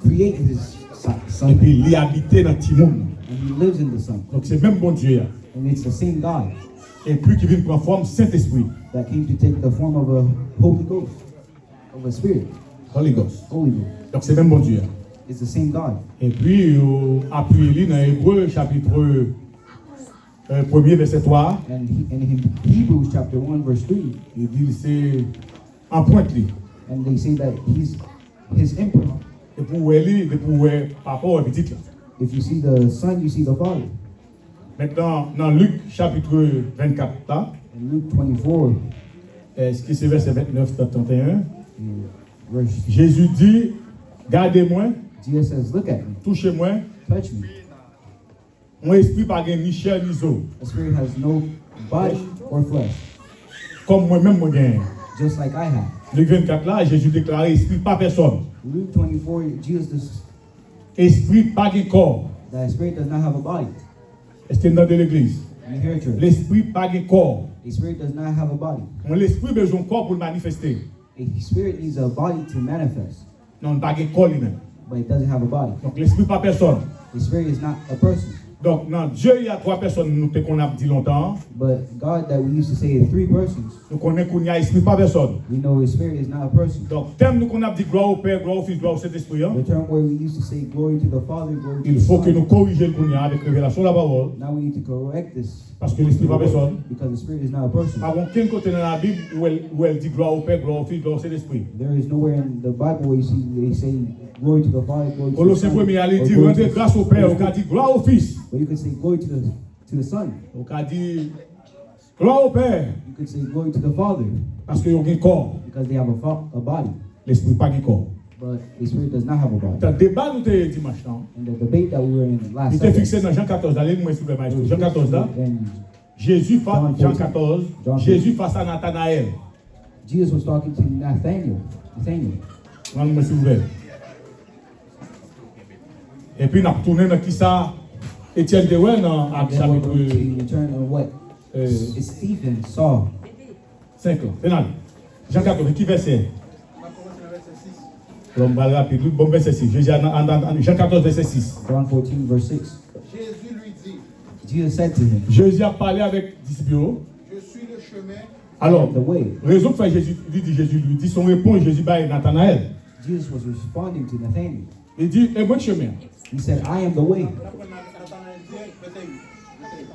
created his son. Et puis il habitait dans le monde. And he lives in the son. Donc c'est même bon Dieu. And it's the same God Et puis qui vient prendre forme Saint-Esprit. that came to take the form of a Holy Ghost, of a spirit. Holy Ghost. Holy Ghost. Donc c'est même bon Dieu. It's the same God. Et puis appuyez-le dans Hébreux chapitre 1er verset 3. And in Hebrews chapter 1 verse 3, Il dit c'est en pointe lui. and they say that he's his imprint. Et pour lui, pour papa et petit là. If you see the son, you see the father. Maintenant dans Luc chapitre 24 là, In Luke 24, est-ce que c'est verset 29 à 31, verse, Jésus dit gardez-moi, Jesus says, look at me, touchez-moi, touch me. mon esprit pas gain ni chair ni os, The spirit has no body or flesh, comme moi-même moi gain. just like I have. Luc 24 là, Jésus déclare esprit pas personne. Luke 24, Jesus, Esprit pas gain corps. the spirit does not have a body. Est-ce que dans de l'église? You hear church? L'esprit pas gain corps. A spirit does not have a body. Mon l'esprit besoin de corps pour le manifester. A spirit needs a body to manifest, Non, pas gain corps lui-même. but it doesn't have a body. Donc l'esprit pas personne. A spirit is not a person. Donc non, Dieu il y a trois personnes nous qu'on a dit longtemps. But God that we used to say is three persons, Nous connaissons qu'il y a esprit pas personne. we know his spirit is not a person. Donc thème nous qu'on a dit gloire au Père, gloire au Fils, gloire au Saint-Esprit. Hein? The term where we used to say glory to the Father, glory to Il the faut que Son. nous corrigions le qu'on y a avec révélation de la parole. Now we need to correct this Parce que l'esprit pas personne. because the spirit is not a person. Avant quel côté dans la Bible où elle dit gloire au Père, gloire au Fils, gloire au Saint-Esprit. There is nowhere in the Bible where you see they say glory to the Father, glory to the Colossiens Son. 1er, allez or dire glory rendez to grâce au Père, on a dit gloire au Fils. But you could say glory to the Son. On a dit gloire au Père. You could say glory to the Father Parce qu'ils ont un corps. because they have a body, L'esprit pas un corps. but the spirit does not have a body. Dans le débat nous avons dimanche, non? And the debate that we were in last Il était Sunday, fixé dans Jean 14. Allez, moi, s'il vous plaît, Jean 14 là. and Jésus face Jean Jean 14. Jean Jésus face à Nathanaël. Jesus was talking to Nathaniel. Moi, s'il vous plaît. Et puis, nous avons tourné dans qui ça? Étienne Dewen dans Acte Then we're chapitre going to return on what? euh, It's Stephen saw. 5 ans. Pénal. Jean 14, qui verset? On va rapide. Bon verset 6. Jean 14, verset 6. John 14, verse 6. Jésus lui dit, Jesus said to him, Jésus a parlé avec disciples. je suis le chemin. Alors, the way. raison pour Jésus lui dit son réponse, Jésus va Nathanaël. Jesus was responding to Nathaniel. Il dit, et bon chemin. He said, I am the way.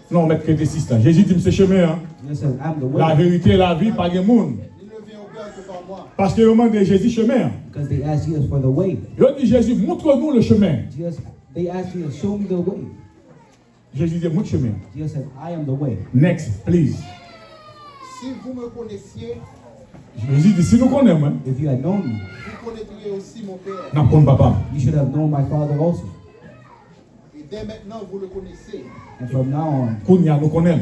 Non, mais que des 6 là. Jésus dit, c'est chemin. Hein. Jesus said, I'm the La way. vérité, la vie, pas de monde. Il ne vient au Père que par moi. Parce que le monde de Jésus chemin. Because they asked Jesus for the way. Il dit Jésus, montre-nous le chemin. They asked Jesus, show me the way. Jésus dit, montre le chemin. Jesus said, I am the way. Next, please. Si vous me connaissiez, Jésus dit, si nous connaissons, hein, If you had known me, vous connaîtriez aussi mon Père. nous connaissons papa. you should have known my Father also. Et dès maintenant, vous le connaissez. And from now on, Kounia, nous connaissons.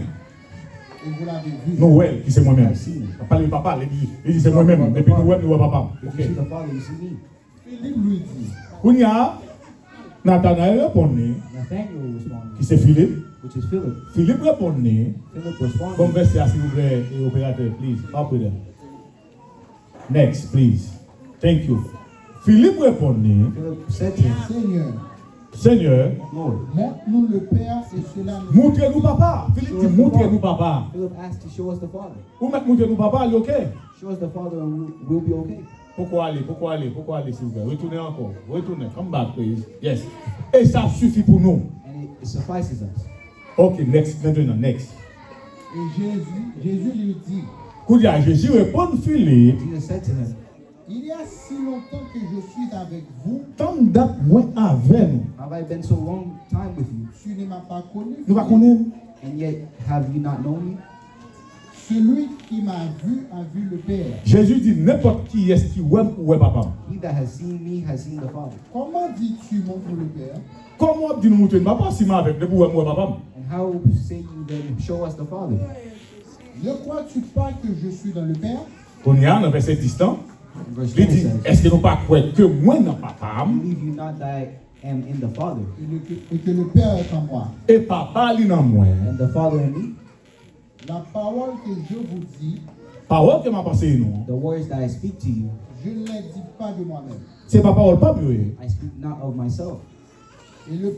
Et vous l'avez vu. Nous, ouais, qui c'est moi-même. I've seen him. Papa, le papa, il dit, c'est moi-même. Et puis nous, ouais, nous, papa. If Ok. you see the Father, you see me. Philippe lui dit, Kounia, Nathanaël répondit, Nathaniel responded, qui c'est Philippe. which is Philip. Philippe répondit, Philip bon responded, verset, s'il vous plaît, et opérateur, please. Up with them. Next, please. Thank you. Philippe répondit, Philip said to him, Seigneur, Seigneur, Lord. montre-nous le Père et cela nous. montrez-nous papa. Philippe dit, montrez-nous papa. Philip asked to show us the Father. Ou mettre montrez-nous papa, il est ok. Show us the Father and we'll be okay. Pourquoi aller, s'il vous plaît. Retournez encore. Retournez. Come back, please. Yes. Et ça suffit pour nous. And it suffices us. Ok, next. Maintenant, next. Et Jésus lui dit, Koudia, Jésus répond Philippe. Jesus said to him, il y a si longtemps que je suis avec vous, Tant date moins avec nous. have I been so long time with you, tu ne m'as pas connu. Nous ne connaissons and yet have you not known me? Celui qui m'a vu a vu le Père. Jésus dit n'importe qui est-ce qui ouais papa. He that has seen me has seen the Father. Comment dis-tu montre le Père? Comment dis-nous montrer papa si moi avec nous ouais papa? And how say you then show us the Father? De quoi tu parles que je suis dans le Père? Kounia, dans verset distant, In verse il 10 dit says, est-ce que nous pas croire que moi non papa believe you not that I am in the Father, Et que le Père est en moi. et papa lui dans moi. and the Father in me? La parole que je vous dis, Parole que m'a pensé nous. The words that I speak to you, Je ne les dis pas de moi-même. C'est pas parole pas oui. I speak not of myself. Et le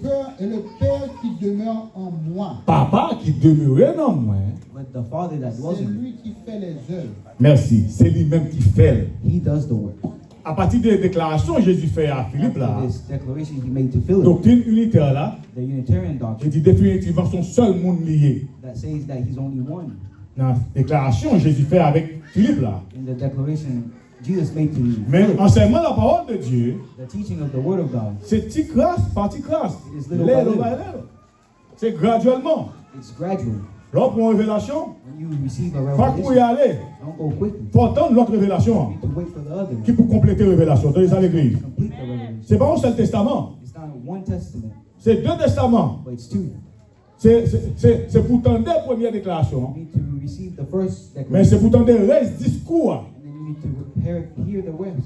Père qui demeure en moi, Papa qui demeurait dans moi. But the Father that dwells c'est in me, lui qui fait les œuvres. Merci. C'est lui-même qui fait. he does the work. À partir des déclarations que Jésus fait à Philippe là, After this declaration he made to Philip, doctrine unitaire là, the Unitarian il doctrine dit définitivement son seul monde lié. that says that he's only one. Dans la déclaration que Jésus fait avec Philippe là. In the declaration Jesus made to Mais Philip, enseignement la parole de Dieu, the teaching of the Word of God, c'est petit classe par petit classe. It is little by little. C'est graduellement. it's gradual. L'autre pour une révélation, When you receive a pas pour y revelation, aller. don't go quickly. Faut attendre l'autre révélation You need to wait for the other one qui pour compléter la révélation. Donnez ça à l'église. to complete the revelation. C'est pas un seul testament. It's not one testament, C'est deux testaments. but it's two. C'est pour tendre la première déclaration. You need to receive the first Mais c'est declaration, pour tendre le reste discours and then you need to hear the rest,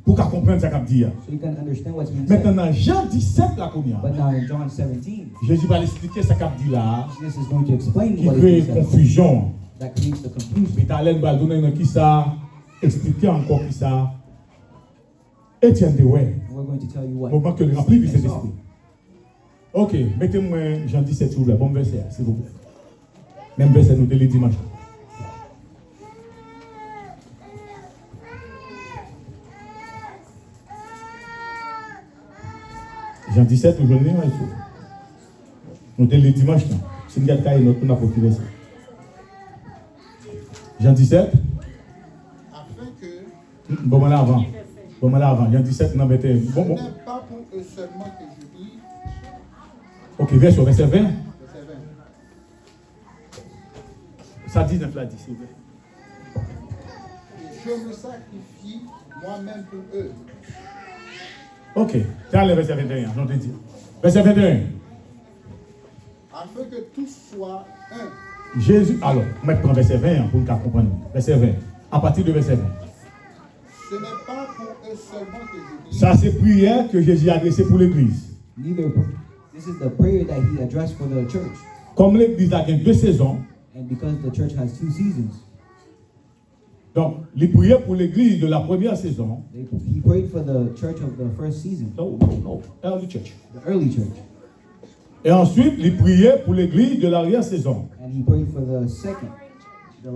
pour qu'à comprendre ça qu'a dit. so you can understand what's being Maintenant, said. dans Jean 17, là, qu'on y a, But now in John 17, Jésus va expliquer ça qu'a dit là, Jesus is going to explain qui what crée he said confusion. that creates the confusion. Mais Talent va donner un qui ça, expliquer encore qui ça. Etienne de ouais. And we're going to tell you what. Moment que le rempli de cet esprit. Ok, mettez-moi Jean 17 s'il vous plaît, bon verset, s'il vous plaît. Même verset nous dès le dimanche. Jean 17, aujourd'hui, nous dès le dimanche. C'est une gâte caille, notre on a pour verset. Jean 17. Afin que Bon, là avant. Bon, là avant. Jean 17, non, mettez. ce Bon. n'est pas pour eux seulement que je vis, Ok, verset 20. verset 20. Ça dit 9 là, dit, s'il vous plaît. Je me sacrifie moi-même pour eux. Ok, tiens le verset 21, j'en ai dit. Verset 21. Afin que tous soient un. Jésus, alors, on va prendre verset 20 pour nous comprendre. Verset 20. À partir de verset 20. Ce n'est pas pour eux seulement que je vis, Ça, c'est prière que Jésus a adressée pour l'église. Neither, this is the prayer that he addressed for the church. Comme l'église a deux saisons, And because the church has two seasons, donc, les prières pour l'église de la première saison, he prayed for the church of the first season, non, early church. the early church. Et ensuite, les prières pour l'église de l'arrière saison. And he prayed for the second, the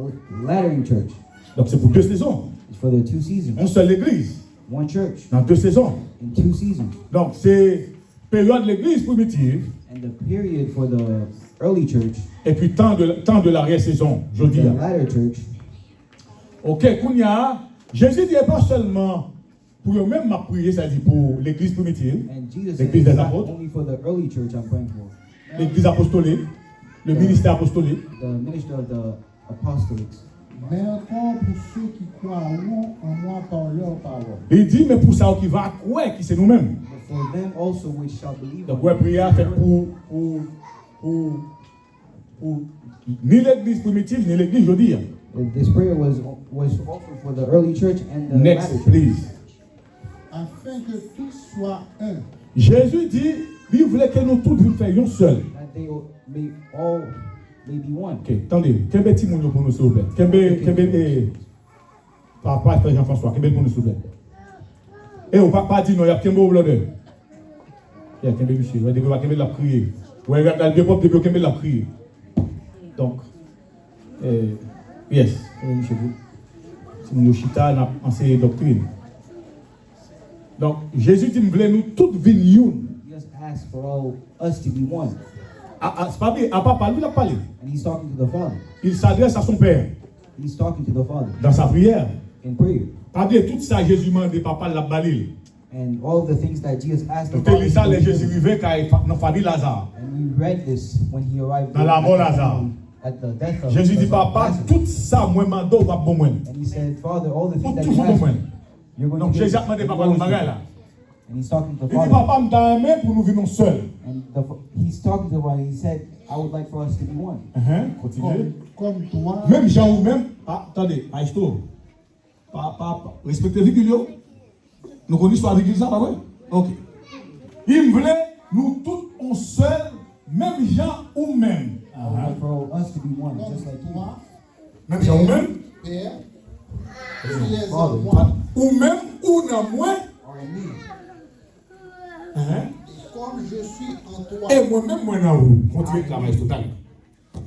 lattering church. Donc, c'est pour deux saisons. It's for the two seasons. Une seule église, One church dans deux saisons. in two seasons. Donc, c'est période de l'église primitive, And the period for the early church, et puis temps de l'arrière saison, je dis. the latter church. Ok, Kounia, Jésus dit pas seulement pour eux-mêmes m'a prié, ça dit pour l'église primitive, And Jesus said, l'église it's des not apôtres, only for the early church I'm praying for, l'église apostolique, le ministère apostolique. the minister of the apostolates, mais encore pour ceux qui croiront en moi par leur parole. Il dit, mais pour ça qui va croire, qui c'est nous-mêmes. but for them also which shall believe Donc, on ouais, me. prière fait pour ni l'église primitive, ni l'église, je dis. This prayer was offered for the early church and the Next, latter church. please. Afin que tous soient un. Jésus dit, il voulait que nous tous nous fassions seul. That they may all may be one. Ok, attendez, quel petit monde pour nous, s'il vous plaît? Papa, frère Jean-François, quel pour nous, s'il vous plaît? Et on va pas dire non, il y a quel mot là-dedans? Il y a quel monsieur, il y a quel la prier. Ouais, il y a des propres de quel la prier. Donc, yes, monsieur, c'est mon chita en ces doctrines. Donc, Jésus dit, nous voulons nous toutes venir. He just asked for all us to be one. C'est pas bien, à part lui, il a parlé. And he's talking to the Father. Il s'adresse à son Père He's talking to the Father dans sa prière. in prayer. Pas bien, tout ça, Jésus m'a dit, papa l'a balé. And all the things that Jesus asked the Nous te lisons ça, Father. les Jésus arrivé dans la famille Lazare. And we read this when he arrived Dans la mort Lazare. at the death of Jésus dit, papa, Lazarus. tout ça, moi, m'a pas bon. And he said, Father, all the Pour things that you toujours bon. asked, you're going Donc, to Jésus give. a demandé, And papa, he nous always bagaille do. là. And he's talking to the Il dit, Father. papa, m'a aimé pour nous vivre seuls. And he's talking to the Father. He said, I would like for us to be one. Continuez. Comme toi, Même Jean ou même, attendez, Aïsto, respectez Vigilio. Nous connaissons la Vigile, ça, pas vrai? Ok. Il voulait nous tous en seul, même Jean ou même. I would like for us to be one, comme just like toi, Même Jean ou même. Père, tu les as Father. moi. Ou même ou dans moi, or in me. hein, Comme je suis en toi. et moi-même, moi dans vous. Continuez la maîtrise totale.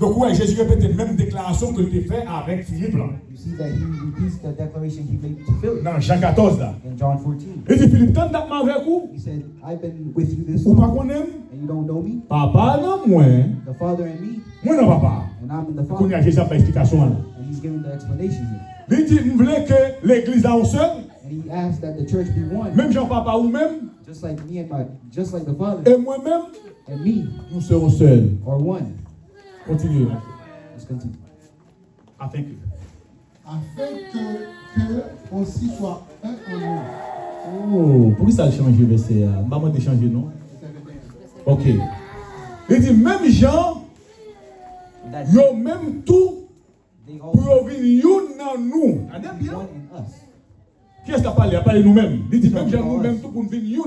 Donc, ouais, Jésus répète la même déclaration que tu fait avec Philippe là. You see that he repeats the declaration he made to Philip Dans Jean 14 là. in John 14. Il dit Philippe, tant d'être avec vous, He said, I've been with you this ou pas long, qu'on aime, and you don't know me? papa dans moi, The Father in me, moi dans papa. and I'm in the Qu'on y Father. a Jésus pas explication là. And he's giving the explanation here. Il dit, vous voulez que l'église là au seul, And he asked that the church be one, même Jean papa ou même, just like me and just like the Father et moi-même, and me nous serons seuls. are one. Continuez. Let's continue. Afin que. Afin que aussi soit un en nous. Oh, pourquoi ça a changé verset? Je ne vais pas changer, non? Ok. Il dit, même Jean, That yo même tout, they all pour venir dans nous. be Regardez bien. one in us. Qui est-ce qui a parlé? Il a parlé nous-mêmes. Il dit, même Jean nous-mêmes tout pour venir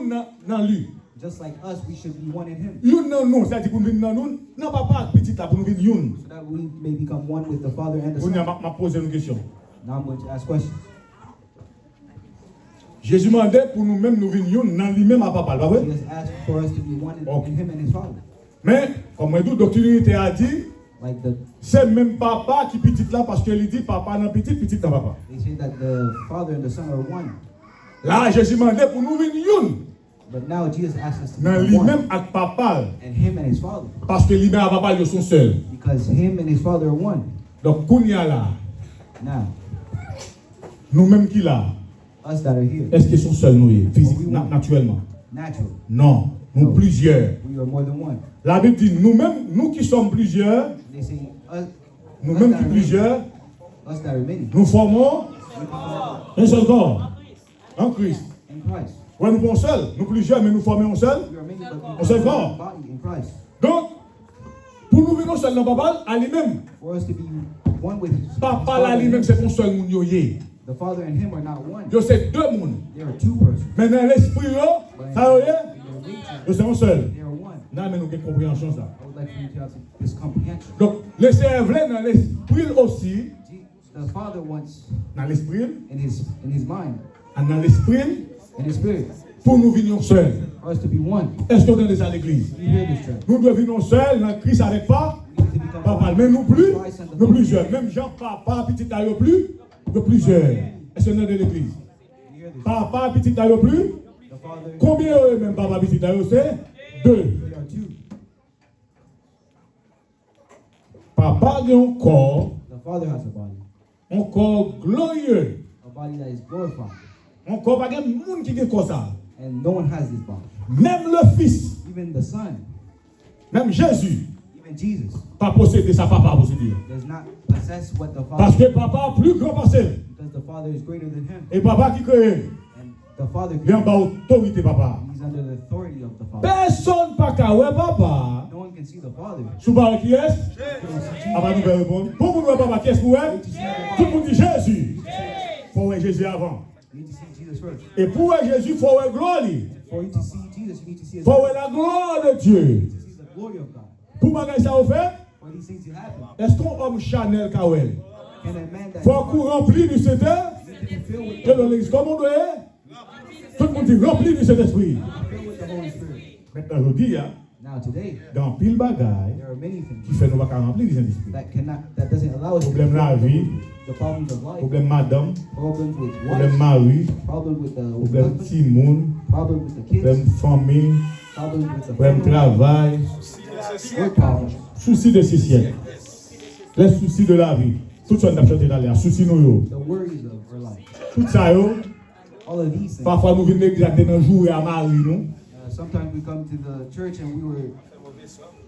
dans lui. Just like us, we should be one in him, Yon dans nous, c'est-à-dire pour venir dans nous, non papa petit là pour nous venir yon. so that we may become one with the Father and the On Son. m'a posé une question. Now I'm going to ask questions. Jésus m'a dit pour nous-mêmes nous venir yon dans lui-même à papa, pas vrai? He has asked for us to be one in, Okay. in him and his Father. Mais, comme moi, docteur Unité a dit, Like the c'est même papa qui petit là parce qu'il dit papa dans petit, petit dans papa. they say that the Father and the Son are one. Là, Jésus m'a dit pour nous venir yon But now Jesus asks us to dans be one, lui-même avec papa. and him and his Father, Parce que lui-même à papa, ils sont seuls. because him and his Father are one. Donc, Kounia là, Now, nous-mêmes qui là, us that are here, est-ce qu'ils sont seuls nous, physiquement, naturellement? naturally, Non, nous No. plusieurs. we are more than one. La Bible dit nous-mêmes, nous qui sommes plusieurs, They say us, nous-mêmes that qui are plusieurs, us that are many, nous formons we become un seul corps en Christ. in Christ. Ouais, nous sommes seuls, nous plusieurs, mais nous formons un seul. We are many, but we On se become voit. one body in Christ. Donc, pour nous venir seuls dans papa, à lui-même, For us to be one with his papa là lui-même, c'est pour seul moun yo yé. the Father and him are not one. Yo c'est deux moun. There are two persons. Mais dans l'esprit yo, But in ça yo yé, their nature, yo c'est un seul. they are one. Non, mais nous avons compréhension ça. I would like for you to have this comprehension. Donc, le cerveau dans l'esprit aussi, The Father wants dans l'esprit, in his mind, dans l'esprit, in his spirit, pour nous venir seuls. for us to be one. Est-ce que vous entendez ça à l'église? You hear this, church? Nous devons venir seuls dans Christ avec pas. We need to become Papa, one. mais nous plus, Christ and the nous Father. plusieurs. Même Jean, papa, petit d'ailleurs plus, de plusieurs. Est-ce que vous entendez l'église? You hear this? Papa, petit d'ailleurs plus. The Father, Combien eux même papa, petit d'ailleurs c'est? Deux. there are two. Papa a un corps, The Father has a body, un corps glorieux. a body that is glorified, Un corps, pas de monde qui est comme ça. and no one has this body. Même le Fils, Even the Son, même Jésus, even Jesus, pas posséder sa papa, posséder. does not possess what the Parce Father, que papa a plus grand passé. because the Father is greater than him, Et papa qui crée, and the Father, il est en bas autorité papa. he's under the authority of the Father. Personne pas qu'à ouais papa. No one can see the Father. Sous barre qui est? You don't see Jesus. Avant nous faire répondre. Pour vous ouais papa, qui est-ce que vous êtes? Tout le monde dit Jésus. Faut voir Jésus avant. You need to see Jesus first. Et pour voir Jésus, il faut voir gloire. For you to see Jesus, you need to see his Faut voir la gloire de Dieu. to see the glory of God. Pour bagager ça au fait, For these things to happen, est-ce qu'on homme Chanel Kawel? can a man that Faut qu'on remplit du Saint-Esprit. need to be filled with, Et dans l'église, comme on doit être, tout le monde dit rempli du Saint-Esprit. filled with the Holy Spirit. Maintenant, je dis, hein, Now today, dans pile bagaille, there are many things qui fait nous pas remplir du Saint-Esprit. that doesn't allow us to Problème la vie, the problems of life, problème madame, problems with problème wife, mari, problems with the problème husband, petit monde, problems with the kids, problème famille, problems with the problème family, travail, work problems, soucis de ce siècle, les soucis de la vie. Tout ça, on a chanté dans l'air, soucis nous, yo. the worries of our life. Tout ça, yo. All of these things. Parfois, nous venons l'église dans jour à Marie, nous. Sometimes we come to the church and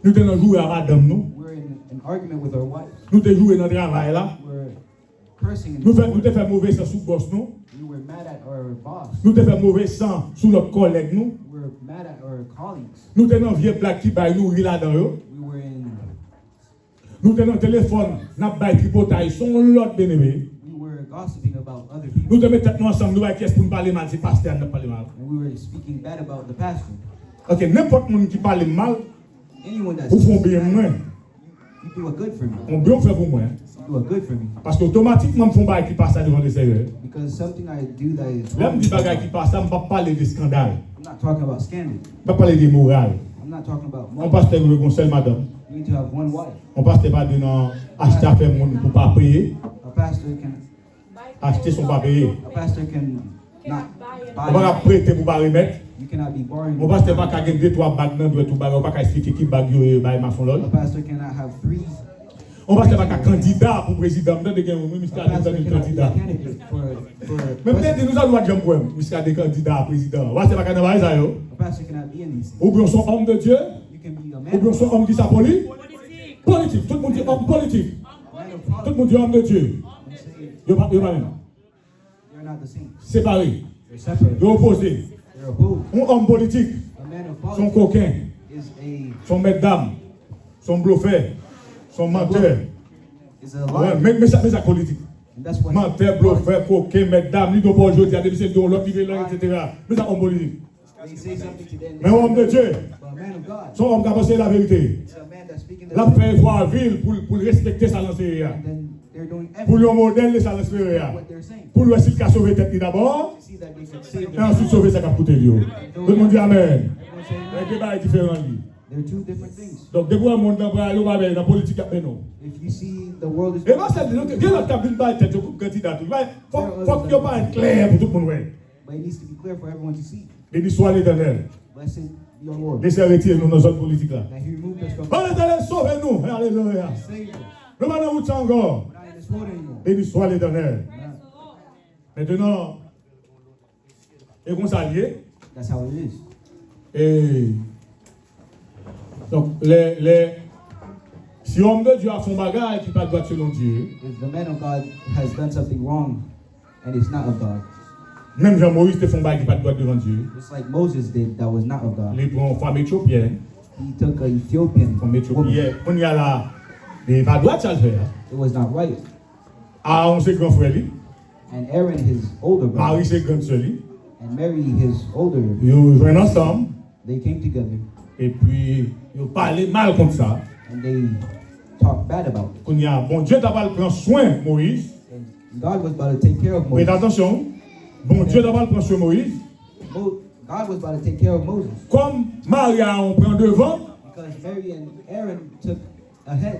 Nous tenons jouer à madame, nous. we're in an argument with our wife. Nous te jouer dans le travail, là. We're cursing and Nous te fait mauvais sang sous boss, nous. we were mad at our boss. Nous te fait mauvais sang sous notre collègue, nous. We're mad at our colleagues. Nous tenons vieux black qui baille nous là-dedans, yo. We were in. Nous tenons téléphone, n'a baille tripotaille, son l'autre bien-aimé. We were gossiping about other people. Nous te mettons tête nous ensemble, nous qu'est-ce pour nous parler mal, c'est pasteur qui parle mal. And we were speaking bad about the pastor. Ok, n'importe monde qui parle mal, Anyone that's vous font bien bad, moins. you do a good for me. On bien fait pour moi. You do a good for me. Parce qu'automatiquement, je fais un bagage qui passe devant les seigneurs. Because something I do that is Là, wrong. je dis bagage qui passe, je ne vais pas parler de scandale. I'm not talking about scandal. Je ne vais pas parler de morale. I'm not talking about On money. passe le conseil, madame. You need to have one wife. On passe pas de acheter à faire monde pour pas payer. A pastor can Acheter son pas payer. not On va buy. prêter pour pas remettre. You cannot be borrowing. On passe pas qu'à gagner 2-3 bagues dans tout bague. On va pas expliquer qui bague yo bail maçon A lol. pastor cannot have three. On passe pas qu'à candidat pour président. Dans des ministère A pastor de cannot be a candidat. candidate for Même president. nous allons dire quoi ministère des candidats à président. On passe pas qu'à dans ça yo. A pastor cannot be in these things. Ou bien son homme de Dieu, You can be a ou man bien of son God, homme qui s'appelle politique. Tout le monde dit homme politique. a man of Tout le politics. monde dit homme de Dieu. I'm saying Yo pas même. they're not the same. Séparés. They're separate. Yo opposés. They're opposed. Un homme politique, A man of son politics coquin, is a son maître d'âme, son bluffeur, son menteur. Ouais, liar. mais ça politique. And that's what Menteur, bluffeur, coquin, maître d'âme, lui, pas aujourd'hui, il y a des messieurs de l'autre, etc. Mais ça, homme politique. they say something to them. Mais un homme de Dieu, But a man of God, son homme qui a pensé la vérité. it's a man that's speaking the La truth. fait voir ville pour respecter sa lancée. And then they're doing Pour everything le modèle de sa lancée. what they're saying. Pour lui, s'il a sauvé tête d'abord, To see that they can save et them. ensuite sauver sa capouté. Tout le monde dit Amen. Everyone say amen. Le débat est différent. They're two different things. Donc, depuis un monde dans la politique, non. If you see the world is Et moi, c'est dire que quel autre cabine va être pour candidat. Il faut qu'il n'y ait pas être clair pour tout le monde. but it needs to be clear for everyone to see. Béni soit l'Éternel. Blessed be your Lord. Laissez retirer nous dans notre politique là. That He removed us from Oh l'Éternel, sauvez-nous. Alléluia. Save us. Nous allons où encore. We're not in this world anymore. Béni soit l'Éternel. Amen. Maintenant, et qu'on s'allie. That's how it is. Et donc, si homme de Dieu a son bagage qui ne pas droit selon Dieu, If the man of God has done something wrong and it's not of God, même Jean-Maurice te font bagage qui ne pas droit devant Dieu, just like Moses did, that was not of God. il prend une femme éthiopienne, He took an Ethiopian femme woman. éthiopienne, on y a là, il pas droit de ça le faire. It was not right. Aaron c'est grand frère, lui. And Aaron, his older brother, Marie c'est grande sœur, lui. and Mary, his older, Ils joignent ensemble, they came together et puis ils parlaient mal comme ça. and they talked bad about it. Qu'on y a, bon Dieu t'a pas prendre soin de Moïse. And God was about to take care of Mais Moses. attention, bon Dieu t'a pas prendre soin de Moïse. God was about to take care of Moses Comme Maria on prend devant, because Mary and Aaron took ahead.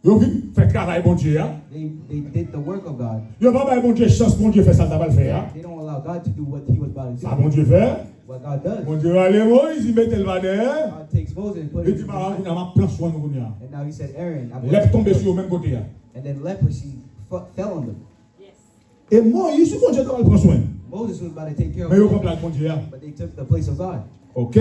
Yo vin faire travail bon Dieu. Hein? They did the work of God. Yo pas bon Dieu chance bon Dieu fait ça, ça va le faire. Hein? They don't allow God to do what He was about to Ça do. bon Dieu fait. What God does. Bon Dieu allez Moïse, il met le vadère. God takes Moses and puts Il him dit in bah the on a prend soin de nous. And now He said, Aaron, I'm Lève going tomber to sur le même côté. Hein? And then leprosy fell on them. Et Moïse, bon Dieu t'a pas prendre soin. Moses was about to take care of Mais yo Moses, prend place bon Dieu. Hein? but they took the place of God. OK.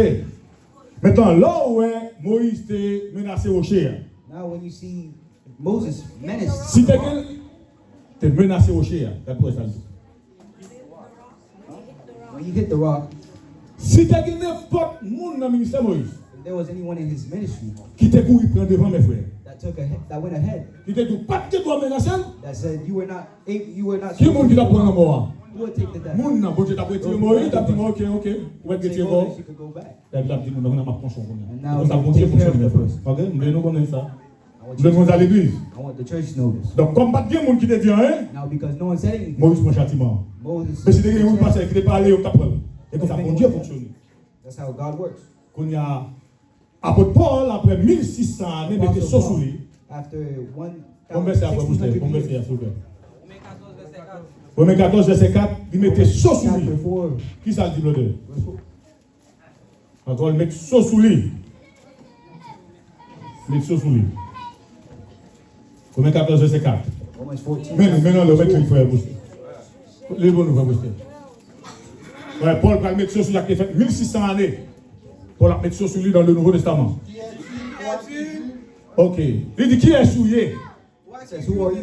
Maintenant là où Moïse était menacé au chien. Now when you see Moses menaced, Si t'es menacé au chien, d'après ça. when you hit the rock, Si t'as n'importe monde dans le ministère Moïse, if there was anyone in his ministry qui t'a couru prendre devant mes frères, that went ahead, qui t'a dit pas que tu dois menacer, that said you were not qui est monde qui t'a prendre en mort? who would take the death? Moun nan, bon Dieu t'a retiré Moïse, t'as dit OK, on va Say retirer Moses, mort. you could go back. T'as dit nous on a ma pension. And now Ça you bon Dieu take care of fonctionne the bien. person. OK, nous connaissons ça. I want, Nous devons à l'église. I want the church to know this. Donc comme pas de monde qui t'a dit hein, Now because no one said anything, Moïse prend châtiment. Moses Mais si t'es quelqu'un qui passe qui t'a parlé, on t'a parlé. Et comme ça bon Dieu fonctionne. that's how God works. Qu'on y a apôtre Paul après 1600 années mettait ça sous lui. After Combien c'est après vous 1600 Combien c'est years, s'il vous plaît? Romains 14 verset 4, il mettait ça sous chapter lui. 4, Qui ça le dit l'autre? verse 4. Encore il met ça sous lui. Il met ça sous lui. Romains 14 verset 4. Romans 14. Maintenant le mettre il faut booster. Les bons nous faut booster. Ouais, Paul va mettre ça sous lui qui a fait 1600 années. Paul va mettre ça sous lui dans le Nouveau Testament. Ok. Il dit qui est souillé? Says, who are you?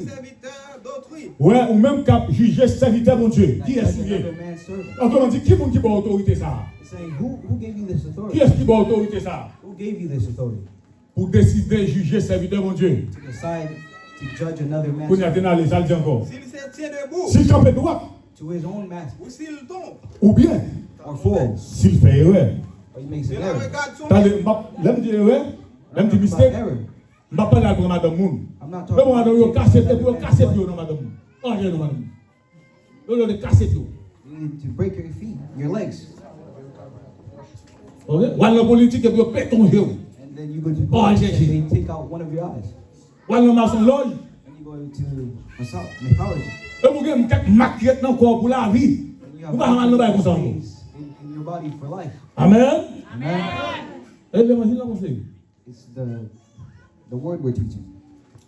Ouais, ou même cap juger serviteur mon Dieu. Qui est Judge souillé? another man's servant. Encore on dit qui est qui a autorité ça? It's saying, who gave you this Qui authority? est-ce qui a autorité ça? Who gave you this authority? Pour décider juger serviteur mon Dieu. To decide to judge another man's Qu'on y a servant dans les salles encore. S'il se tient debout S'il campe droit, to his own master ou s'il tombe, ou bien or falls, s'il fait erreur. or he makes an il error. regarde son Attendez, l'aime dire erreur, l'aime dire About mistake. error. Je ne vais pas parler pour Madame Moun. I'm not Mais talking moi, about vous cassez, taking vous another cassez, man's non, wife. madame. Angez, non, madame. Vous devez casser tout. You need to break your feet, your legs. Ok? Ou alors, politique, et puis vous pétez ton genou. And then you go to Oh, police yeah, and yeah. they take out one of your eyes. Ou alors, maçon loge. And you go to mythology. Et vous avez quelques maquettes dans le corps pour la vie. And you Vous ne pouvez pas faire ça. things in your body for life. Amen. Amen. Et l'évangile, là, c'est. It's the word we're teaching.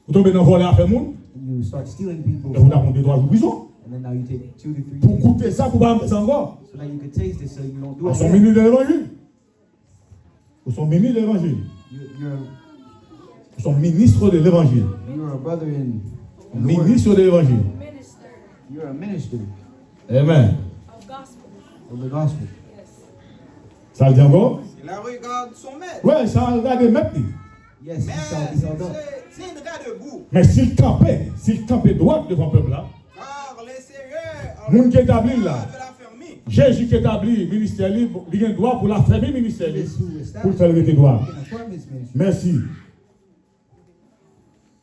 Vous tombez dans le volet à faire monde. And you start stealing people. Et vous avez 2 3 jours de prison. And then now you take 2 to 3 Pour days goûter ça, pour ne pas faire ça encore. so that you can taste it so you don't do Vous it. sont again. ministres de l'évangile. Vous sont ministres de l'évangile. Vous sont ministres de l'évangile. You're a brother in the word. Ministre de l'évangile. Minister You're a minister Amen. of gospel. of the gospel. Ça le dit encore? Il regarde son maître. Ouais, ça regarde même. Yes, Mais he shall be held up. s'il regarde debout, Mais s'il campait droit devant le peuple là, car le Seigneur moun qui établit là, de la fermer. Jésus qui établit le ministère libre, il a un droit pour la fermer le ministère libre, This who pour established faire le droit. can affirm his ministry. Merci.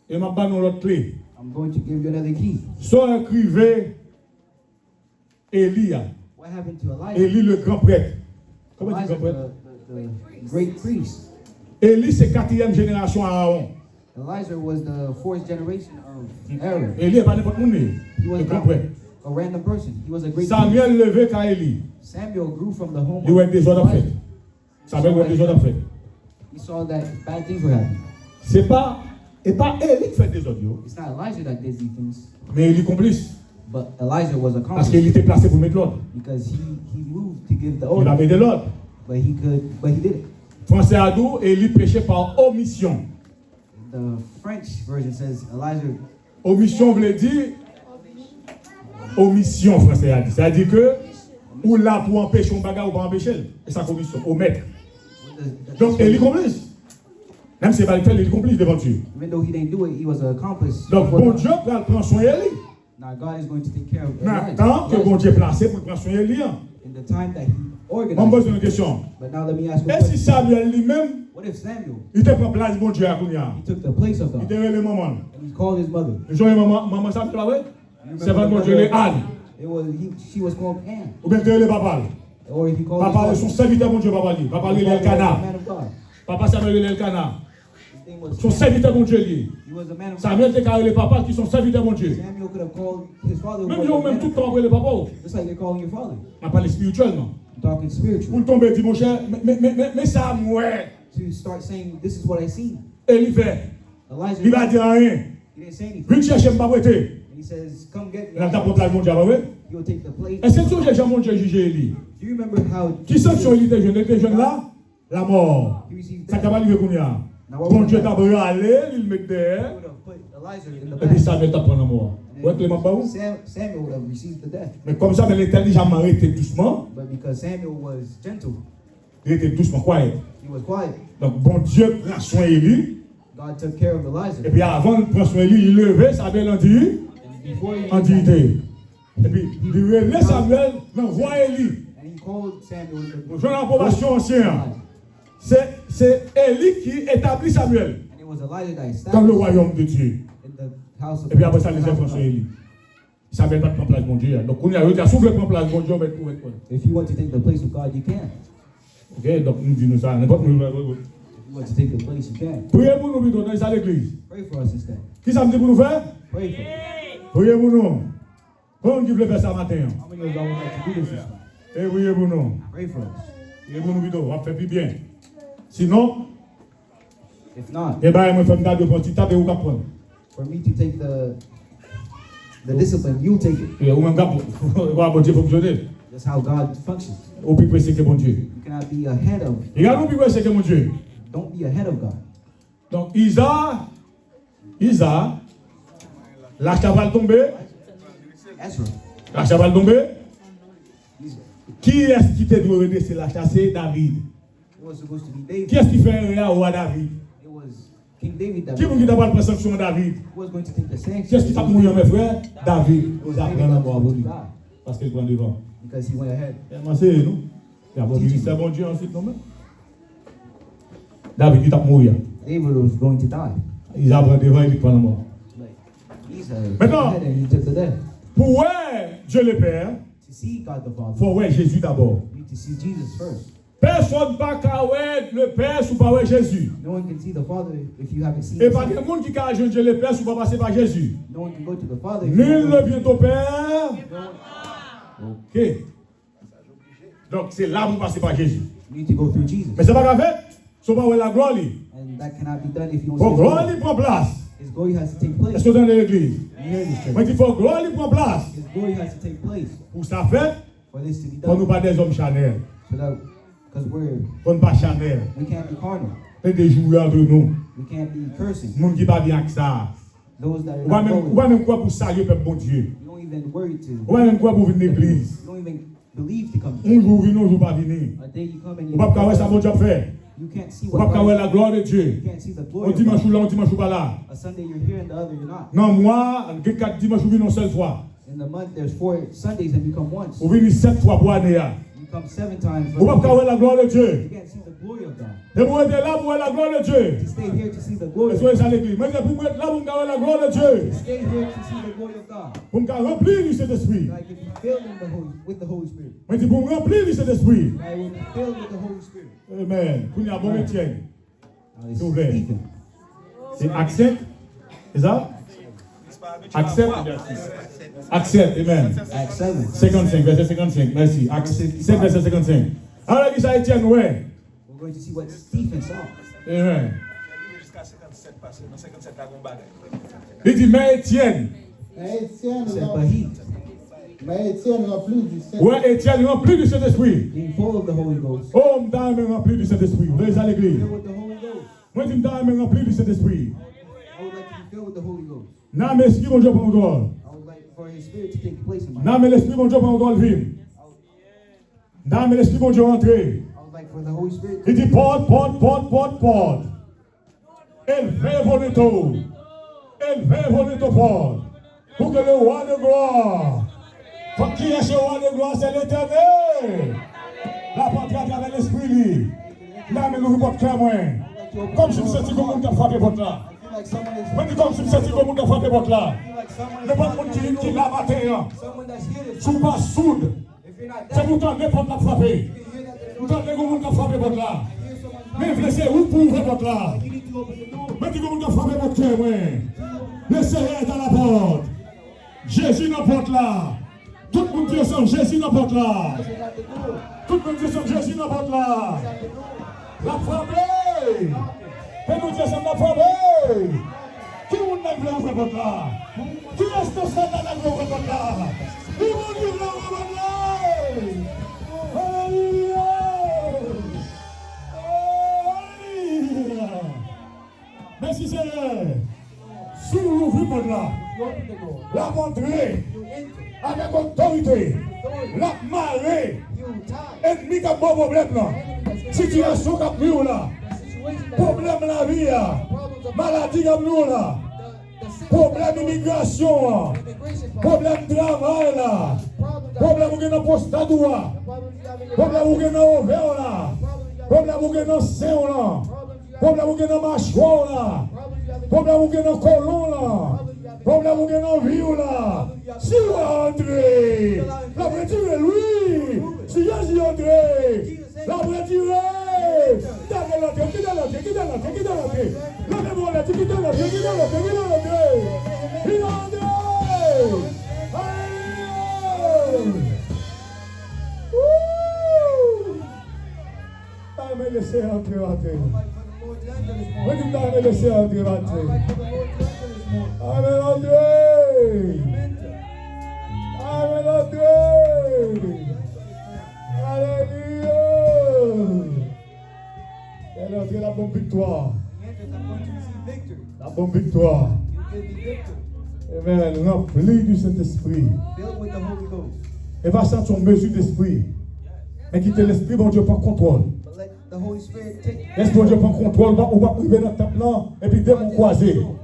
Et m'a donné l'autre clé. I'm going to give you another key. Soit écrivez Élie, What happened to Elijah? Élie le grand prêtre. Comment tu Elijah, grand prêtre? the great priest. Élie c'est 4e génération Aaron. Elijah was the 4th generation of Aaron. Élie n'est pas n'importe qui. He was Le grand not prêtre. a random person. He was a great priest. Samuel levé qu'à Élie. Samuel grew from the home Il y a of des ordres faits. Elijah. Samuel a des ordres faits. He saw that bad things were happening. C'est pas Élie qui fait des ordres, It's not Elijah that did these things, mais Élie complice. but Elijah was a Parce qu'il accomplice était placé pour mettre l'ordre. because he moved to give the Il a order, mis de l'ordre. but he did it. Français Adou, Élie péchait par omission. The French version says Elijah. Omission veut dire omission, français a dit. C'est-à-dire que ou là pour empêcher un bagage ou pas empêcher. Et ça commission, omettre. Donc Élie complice. Même si c'est pas le fait, Élie complice devant Dieu. Even though he didn't do it, he was an accomplice. Donc before bon God. Dieu va prendre soin d'Élie. Now God is going to take care of Maintenant que Elijah. bon Dieu est placé pour prendre soin d'Élie. In the time that he On me organized. pose une question. But now let me ask you a Et si question. Samuel lui-même, What if Samuel, il te prend place bon Dieu à Kounia? he took the place of Il te God relève maman. and he called his mother? Je vois maman Samuel là, ouais? You C'est remember pas bon the Dieu les mother of Anne. God? She was called Anne. Ou bien te relève papa. Or if he called Papa, his son mother, serviteur bon Dieu, papa dit. Papa his lui father was a Elkana. man of God. Papa Samuel lui Elkana. His name was Son serviteur bon Dieu lié. He was a man of God. Samuel te carré les papas qui sont serviteurs bon Dieu. Samuel could have called his father. Même was yo a même man tout of le temps God. après les papas. Just like they're calling your father. On parle spirituellement. I'm talking Pour spiritual. le tomber dit mon cher, mais ça ouais. To start saying, this is what I see. Et il fait. Elijah, Il va dire rien. he didn't say anything. Viens chercher me pas prêter. And he says, come get me. Il a tapé place mon Dieu, ouais. He will take the plate. Est-ce que tu as mon Dieu jugé Élie? Do you remember how Qui sanction il était jeune? Il était jeune là? La mort. he received Ça death? t'a pas arrivé combien? Bon Dieu t'a râlé, il met He derrière. would have put Elijah in the Et puis back. Samuel t'a pris la mort. And Ouais, Clément Baou? Samuel would have received the death. Mais comme ça, il était intelligemment arrêté doucement. But because Samuel was gentle, Il était doucement, quiet. he was quiet. Donc, bon Dieu prend soin d'Élie. God took care of Et Elijah. puis, avant de prendre soin d'Élie, il levait Samuel en dit, And before he en did that, dignité. Et puis, il relève Samuel dans voix Élie. and he called Samuel the Je l'approbation ancien. C'est Élie qui établit Samuel And it was Elijah that dans le established royaume de Dieu. in the house of Et puis après ça, les the house enfants of sont God. Élie. Samuel va prendre place, mon Dieu. Donc, on y a dit, si vous voulez prendre place, mon Dieu, on va être pour être. If you want to take the place of God, you can. Ok, donc nous disons ça. N'importe où. If you want to take the place, you can. Priez pour nous, plutôt, dans ça l'église. Pray for us instead. Qui ça me dit pour nous faire? Pray for us. Priez pour nous. Comment qui veut faire ça matin? How many of y'all would like to do this this morning? Et priez pour nous. Pray for us. Priez pour nous, plutôt. On va faire plus bien. Sinon, If not, eh bien, moi, je vais me garder pour petit taper ou prendre. for me to take the discipline, you take it. Et ou même garder pour bon Dieu fonctionner. That's how God functions. Au plus pressé que mon Dieu. You cannot be ahead of. Regarde au plus pressé que mon Dieu. Don't be ahead of God. Donc, Isa, la chavale tombée, Ezra. la chavale tombée. He's, Qui est-ce qui te doit redresser la chasse? David. it was supposed to be David. Qui est-ce qui fait un roi à David? It was King David that Qui vous qui t'a pas prendre sanction David? was going to take the sanction. Qui est-ce qui t'a mouru, mes frères? David. It was Il a David pris la that mort was pour lui. God Parce qu'il prend devant. because he went ahead. Tellement c'est nous. Il y a bon ministère, bon Dieu, ensuite, non? David, il t'a mouru. David was going to die. Il a pris devant, il prend la mort. Maintenant, head and he took the death. pour voir Dieu le Père, To see God the il Father, faut voir Jésus d'abord. you need to see Jesus first. Personne ne peut voir le Père si pas voir Jésus. No one can see the Father if you haven't seen Et the pas de Son. monde qui peut rejoindre Dieu le Père si pas passer par Jésus. No one can go to the Father if Nul you ne vient au Père. no one- Ok. Donc c'est là où vous passez par Jésus. You need to go through Jesus. Mais c'est pas grave. Si pas voir la gloire, And that cannot be done if you don't pour see gloire, His il glory. prend place. His glory has to take place. Est-ce que dans l'église? You hear this, Moi, church? il faut gloire, il prend place. His glory has to take place Pour ça fait, for this to be pour nous done. pas des hommes charnels. So that, because Pour nous pas charnels. we can't be carnal. C'est des joueurs de nous. We can't be cursing. Monde qui pas bien avec ça. Those that are On va not même, holy. on va même quoi pour saluer peuple bon Dieu. You don't even worry to. On va même quoi pour venir à l'église. You don't even believe to come to Un church. jour venir, un jour pas venir. A day you come and On you va pas voir ça bon Dieu fait. you can't see On what va pas voir God la gloire de you Dieu. can't see the Un glory of dimanche God. ou là, un dimanche ou pas là. A Sunday you're here and the other you're not. Non, moi, j'ai 4 dimanches ou venir une seule fois. In the month there's 4 Sundays and you come once. Ou venir 7 fois pour année. You come 7 times. On va pas voir la gloire de Dieu. You can't see the glory of God. Et pour être là pour voir la gloire de Dieu. To stay here to see the glory Est-ce of que God. c'est à l'église? Mais pour être là pour voir la gloire de Dieu. Stay here to see the glory of God. Pour me remplir du Saint-Esprit. Like if you filled in with the Holy Spirit. Mais pour me remplir du Saint-Esprit. I will be filled with the Holy Spirit. Amen. Pour y avoir bon Étienne. Now, this S'il vous is plaît. Stephen. C'est accent. C'est ça? Accent. Accent. Amen. Acts 7. 55, verset 55. Merci. Acte 7, verset 55. Alors, qui ça Étienne, ouais. We're going to see what Stephen saw. Amen. Il dit, mais Étienne. Mais Étienne, Said, but he, rempli du Saint-Esprit. Ouais, Étienne rempli du Saint-Esprit. being full of the Holy Ghost, Oh, m'dame rempli du Saint-Esprit. Vous voyez ça à l'église? filled with the Holy Ghost. Moi, je m'dame rempli du Saint-Esprit. I would like to be filled with the Holy Ghost. Non, mais l'esprit, mon Dieu, prend le droit. I would like for His Spirit to take place in my Non, life. mais l'esprit, mon Dieu, prend le droit de vivre. Non, mais l'esprit, mon Dieu, rentrer. I would like for the Holy Spirit Il to dit, porte. Élevez vos étaux. Élevez vos étaux porte. Pour que le roi de gloire. Qui est ce roi de gloire? C'est l'Éternel. La porte à travers l'esprit, lui. Là, mais nous, votre cœur, moi. Comme si vous sentiez que le monde a frappé votre là. feel like someone is Moi, dis comme si vous sentiez que le monde a frappé votre là. feel like someone Le is bon monde qui l'a maté. someone that's here. Sous pas soude. If you're not C'est that, pourtant que votre l'a frappé. you hear that Vous entendez que le monde a frappé votre là. hear someone's Mais vous laissez où pour ouvrir votre là. you need to open the door. Mais dis que le monde a frappé votre cœur, ouais. Le Seigneur est à la porte. Jésus dans la porte là. Tout le monde dit ensemble, Jésus dans la porte là. Tout le monde dit ensemble, Jésus dans la porte là. La frappé. Fais-nous dire ensemble, la frappé. Qui vous n'a voulu ouvrir votre là? Qui est-ce que ça n'a voulu ouvrir votre là? Qui vous n'a voulu ouvrir votre là? Alléluia. Alléluia. Merci Seigneur. Si vous ouvrez votre là, You open the door. la montrer You enter. avec autorité, la marée, You tie. ennemi qui a bon problème là, situation qui a pris là, The situation that problème la vie là, problems of maladie qui a pris là, the sickness, problème immigration là, immigration problem, problème travail là, problems that problème ou dans prostate là, problems you have in your problème ou dans ovaire là, problems you have problème ou dans sein là, problems you have problème ou dans mâchoire là, problems you have in problème ou dans colon là, problème ou dans vie là. Si vous entrez, la retirez lui. Si Jésus entrez, la retirez. Quittez l'entrée, quittez l'entrée, quittez l'entrée, quittez l'entrée. Levez-moi là, quittez l'entrée, quittez l'entrée, quittez l'entrée. Il entre. Alléluia. Ah, mais laissez entrer, entrer. like for the Lord to enter this morning. Oui, laissez entrer, I would entrer. like for the Lord to enter this morning. Amen, entrez. Enter. Amen, entrez. Alléluia. Elle est entrée la bonne victoire. He enters, I'm going to receive victory. La bonne victoire. You give me victory. Amen. Rempli du Saint-Esprit. Filled with the Holy Ghost. Et va sentir une mesure d'esprit. Mais quitter l'esprit, bon Dieu, prend contrôle. But let the Holy Spirit take Laisse bon Dieu prendre contrôle. On va priver dans le temple là. Et puis dès mon croisé. Your hand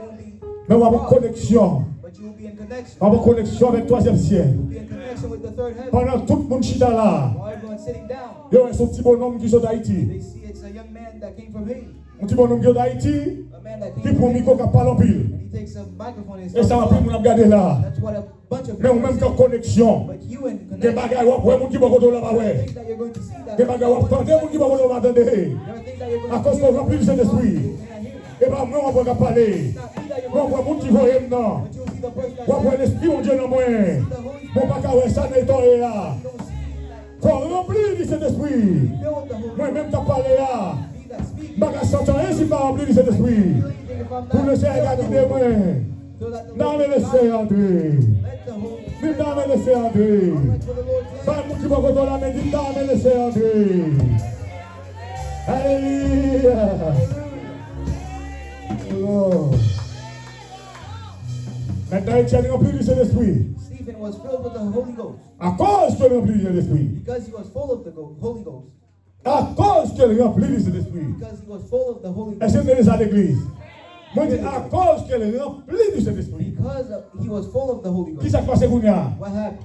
won't be, Mais on va avoir connexion. but you will be in connection. On va avoir connexion avec le troisième ciel. You'll be in connection with the third heaven. Pendant tout le monde chita là. While everyone's sitting down, Il y a un petit bonhomme qui sont d'Haïti. they see it's a young man that came from Haiti. Un petit bonhomme qui est d'Haïti, A man that qui prend un micro qui parle en pile. and he takes a microphone and Et ça va plus mon regarder là. That's what a bunch of Mais people même say. qu'en connexion, But you in des connection, bagages ouais mon qui va côté là bas there are ouais. things that you're going to see that Des bagages ouais tendez mon qui va côté là attendez. there are things that you're going À to cause see qu'on remplit du Saint-Esprit. and not hear. Et ben moi on va parler. Not me that you're Moi going on to va mon qui voit maintenant. but you'll see the person On that's voit l'esprit mon Dieu dans moi. the Holy Mon Spirit. pas ouais ça n'est pas là. You don't see Faut remplir du Saint-Esprit. filled with the Holy Moi même t'as parlé là. Spirit that speaks. Bagage s'entend ainsi pas rempli du Saint-Esprit. Pour le Seigneur garder moi. So that the Dans Lord le laisser entrer. let the Holy Même dans le laisser entrer. Let for the Lord say, Pas mon qui va côté là mais dit dans le laisser entrer. Alléluia. Oh. Maintenant, Étienne est rempli du Saint-Esprit. Stephen was filled with the Holy Ghost À cause qu'elle est remplie du Saint-Esprit. because he was full of the Holy Ghost. À cause qu'elle est remplie du Saint-Esprit. Because he was full of the Holy Est-ce Ghost. que vous êtes à l'église? Moi, je dis à cause qu'elle est remplie du Saint-Esprit. Because he was full of the Holy Qui Ghost. s'est passé, Kounia? What happened?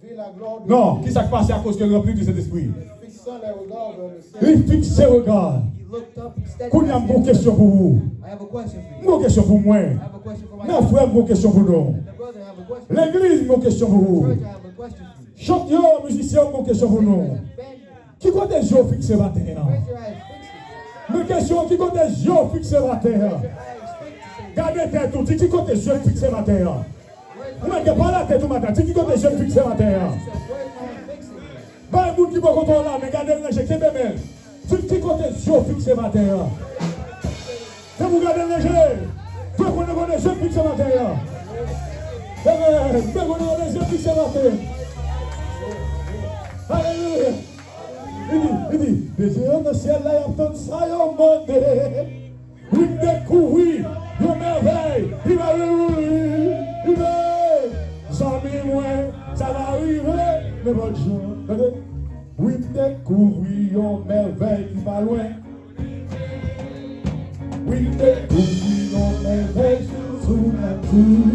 Vu la gloire de Non, Dieu, qui s'est passé à cause qu'elle est remplie du Saint-Esprit? fixant les regards vers le ciel. Il fixe ses regards. He looked up steadily. Kounia, une bonne question pour vous. I have a question for Une you. bonne question pour moi. I have a question for my Non, frère, une bonne question pour nous. And the brother, I have a question. L'église, une bonne question pour vous. Church, I have a question for you. Chanteur, musicien, une bonne question pour nous. Band, Qui compte des yeux fixés matin? raise your eyes, fix it. Une question, qui compte des yeux fixés matin? Raise your eyes, fix it. Gardez tête tout, qui compte des yeux fixés matin? Moi, je pas la tête tout matin, qui compte des yeux fixés matin? He said, where's my hand? Fix it. Pas un bout qui va contrôler là, mais gardez le léger, qui est même. Qui compte des yeux fixés matin? Et vous gardez le léger. Vous connaissez les yeux fixés matin? Amen. Vous connaissez les yeux fixés matin? Alléluia. Il dit, les yeux dans le ciel là, ils entendent ça, ils ont demandé. Oui, découvrir, nos merveilles, il va il va. Sans moi, ça va arriver, mais bon Dieu. Oui, découvrir, nos merveilles, qui va loin. Oui, découvrir, nos merveilles, sous la cour.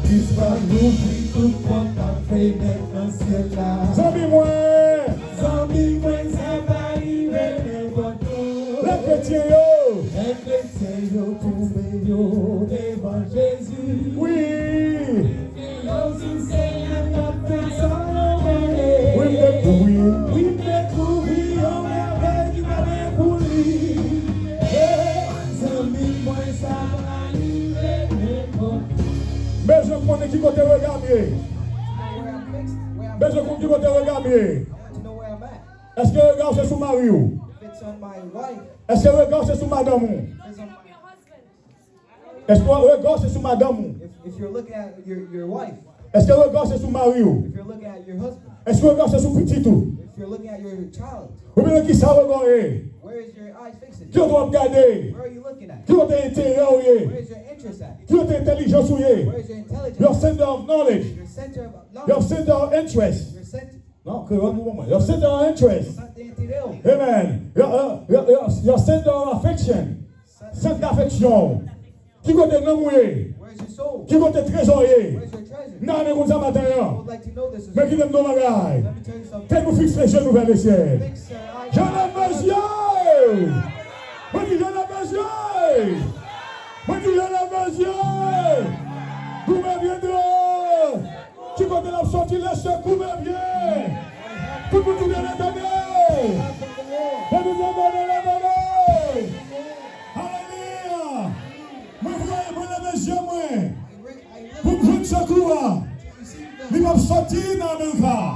Qui va nous dire tout quoi t'as fait dans le ciel là. Sans moi, ça va arriver, mais bon Dieu. Les chrétiens, trouvez devant Jésus. Oui. Oui, découvrir, on merveille qui va bien pour lui. Ça va arriver, mais bon Dieu. Mais je connais qui côté regarder. Where I'm fixed, where I'm Mais je connais qui côté regarder. I want to know where I'm at. Est-ce que le regard c'est sous Mario? If it's on my wife, Est-ce que le regard c'est sous madame? if it's on Est-ce que le regard c'est sous madame? if you're looking at your wife, Est-ce que le regard c'est sous Mario? if you're looking at your husband, Est-ce que le regard c'est sous petit tout? if you're looking at your child, Ou bien qui ça regarder? where is your eyes fixed? Qui doit regarder? Where are you looking at? Qui doit intérêt? Where is your interest at? Qui doit intelligence? Where is your intelligence? Your center of knowledge. Your center of Your knowledge. center of interest. Your center. Non, your center of interest. Amen. Your center of affection. Centre d'affection. Qui côté non mouillé? Where's your soul? Qui côté trésorier? Where's your treasure? Non, mais comme ça matin. I would like to know this. Mais qui n'aime nos bagailles? Let me tell you something. Faites vous fixer les genoux vers le ciel. Fix your eyes. J'en ai besoin. Moi, dis j'en ai besoin. Moi, dis j'en ai besoin. Vous me viendrez. Qui côté la sortie, laisse vous me viens. Tout le monde vient l'éternel. Tout le monde vient l'éternel. Alléluia. Moi, vous voyez, moi, les yeux, moi. Pour me jouer de secours. Il va sortir dans le cas.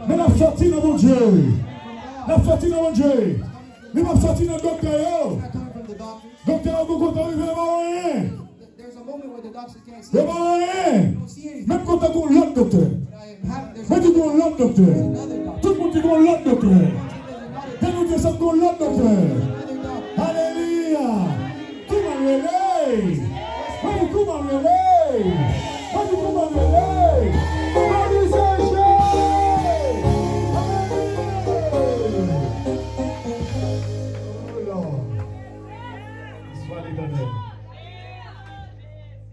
Mais la sortie dans mon Dieu. La sortie dans mon Dieu. Il va sortir dans le docteur. Docteur, vous comptez arriver à rien. There's a moment where the doctor can't see. Il va rien. Don't see anything. Même quand tu as l'autre docteur. There's Mais tu as l'autre docteur. another doctor. Tout le monde dit qu'on l'autre docteur. There's Et nous disons qu'on l'autre docteur. another doctor. Alléluia. Comment relais? Comment relais? Comment relais?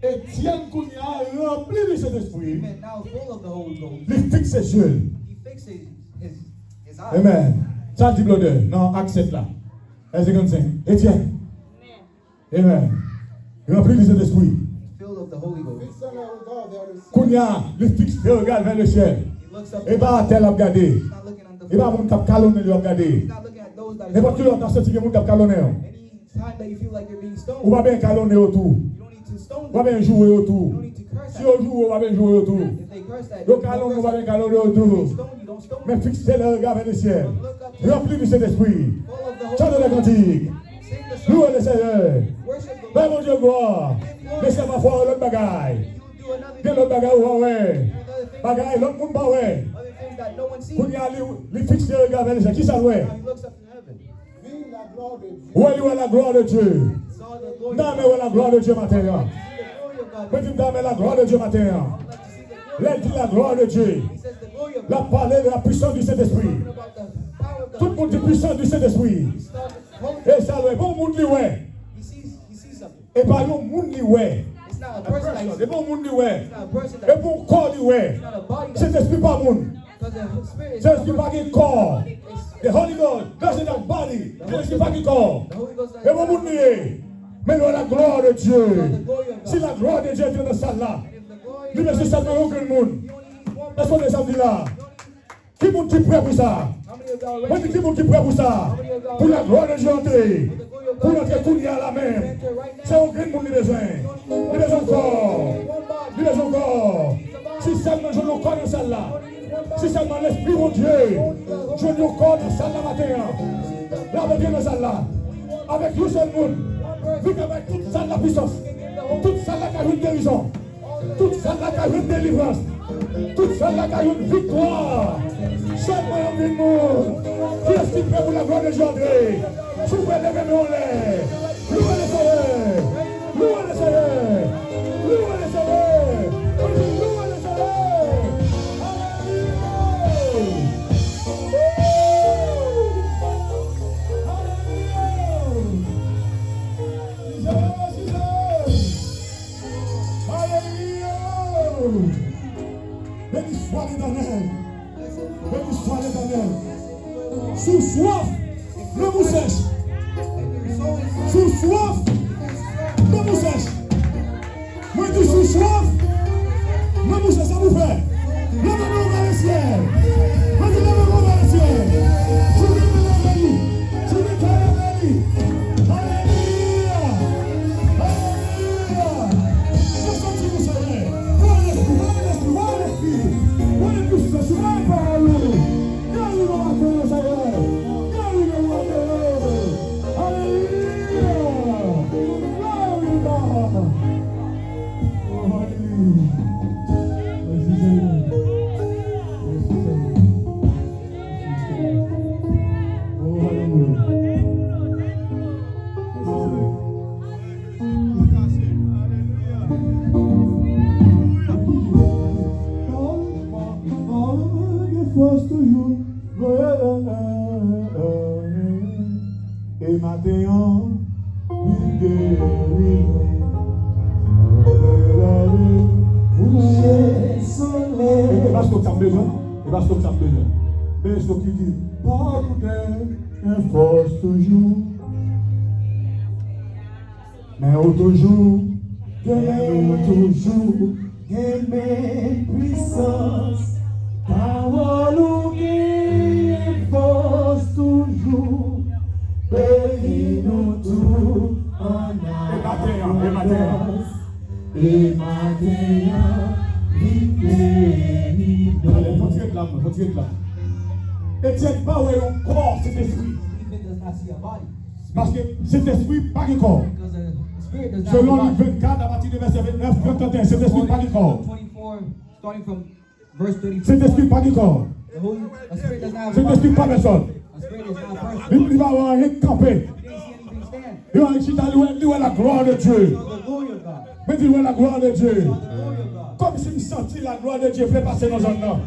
Étienne Kounia rempli de cet esprit, Amen. Now full of the Holy Ghost, il fixe ses yeux. he fixes his eyes. Amen. Ça dit l'odeur. Non, accepte là. Verset 55. Étienne. Amen. Rempli du Saint-Esprit. Filled of the Holy Ghost. Fixe le regard vers le ciel. Kounia, le fixe et regarde vers le ciel. He looks up. Et pas à tel à regarder. He's not looking at the Et pas mon cap calonné lui regarder. He's not looking at those that Et pas tout le monde a senti que mon cap calonné. any time that you feel like you're being stoned. Ou pas bien calonné autour. You don't need to stone Ou pas them. bien jouer You autour. don't need to curse Si at them. on joue, on va bien jouer autour. If they curse at you, Donc don't calonné, on curse va at bien them. calonné If autour. they stone you, don't stone Mais them. fixez le regard vers le ciel. Look up to Rempli du Saint-Esprit. full of the Chante Holy les Ghost. cantiques. Sing the Louez song. le Seigneur. Worship the Ben Lord. mon Dieu, gloire. Laissez ma foi l'autre bagaille. You will do another Bien thing. l'autre bagaille, ouais. Another thing. Bagaille, l'autre monde, bah ouais. Other things that no one sees. Qu'on y a, les fixes le regard vers le ciel. Qui ça, ouais? Now he looks up to heaven. Vive la gloire de Dieu. Où est la gloire de Dieu? Saw the glory Non, of mais God. où est la gloire de Dieu matin? See the glory of God. Mais dis-moi, mais la gloire de Dieu matin. I'd like to see the glory. Là, il dit la gloire de Dieu. He says the glory of La God. parler de la puissance du Saint-Esprit. Talking about the power of the Tout le monde dit puissance du Saint-Esprit. He started holy. Et ça, ouais, bon monde lui, ouais. He sees something. Et pas yon monde lui, ouais. It's not a person that Et bon monde lui, ouais. It's not a person Et that bon corps lui, ouais. It's not a body that Saint-Esprit pas monde. because the spirit is Saint-Esprit pas qui corps. The Holy Ghost doesn't have body. Saint-Esprit pas qui corps. the Holy Ghost. Et bon monde lui, mais nous la gloire de Dieu. The glory of Si God. la gloire de Dieu est dans cette salle-là, And if the glory lui, mais c'est seulement aucun monde. he only needs one Est-ce qu'on est samedi là? Qui monde qui est prêt pour ça? How many of y'all Moi, je ready? dis qui monde qui est prêt pour ça? Pour la gloire de Dieu entrer. The glory of Pour God. notre Kounia à la même. Enter right C'est now. aucun monde qui a besoin. Il a besoin encore. Il a besoin encore. Si seulement je nous connais celle-là. Si seulement l'Esprit mon Dieu. Je nous connais celle-là matin. Là, avec bien dans celle-là. Avec tout seul monde. Vu qu'avec toute celle la puissance. Toute celle-là qui a une guérison. Toute celle-là qui a une délivrance. Toute celle-là qui a une victoire. Seulement un monde. Qui est-ce qui fait pour la gloire de Dieu André? Si vous pouvez lever nos lèvres. Louez le Seigneur. Louez le Seigneur. Louez le Seigneur. Louez le Seigneur. Alléluia. Béni soit l'Éternel. Béni soit l'Éternel. Sous soif, ne vous sèche. Sous soif, ne vous sèche. Moi, je dis sous soif, ne vous sèche, ça vous fait. Levez-nous vers le ciel. Moi, je levez-nous vers le ciel. Je vais me lever. Je vais te lever. Alléluia. Alléluia. Je sens que vous savez. Voilà l'esprit, voilà l'esprit, voilà l'esprit. Voilà l'esprit, c'est souvent la parole. Alléluia. Et maintenant, il guérit. Et parce que tu as besoin, et parce que tu as besoin. Mais ce qui dit, pardon, force toujours. Mais au toujours, toujours, Aimez puissance, parole ou force toujours, bénis-nous tout en avance. Et maintenant, allez, faut tirer de l'âme, faut tirer de l'âme. Étienne, pas où est un corps, cet esprit. Stephen does not see a body Parce que cet esprit, pas de corps. because the spirit does not Selon see a Luc body. 24, à partir du verset 29, 31, cet esprit, pas de corps. 24, starting from verse 34. Cet esprit, pas de corps. A spirit does not have a Cet body. esprit, pas personne. A spirit is not a person. Il va avoir rien campé. He didn't see anything stand. Il va dire la gloire de Dieu. So the glory of God. Mais dis la gloire de Dieu. The glory of God. Comme si je sentis la gloire de Dieu fait passer dans un an. The glory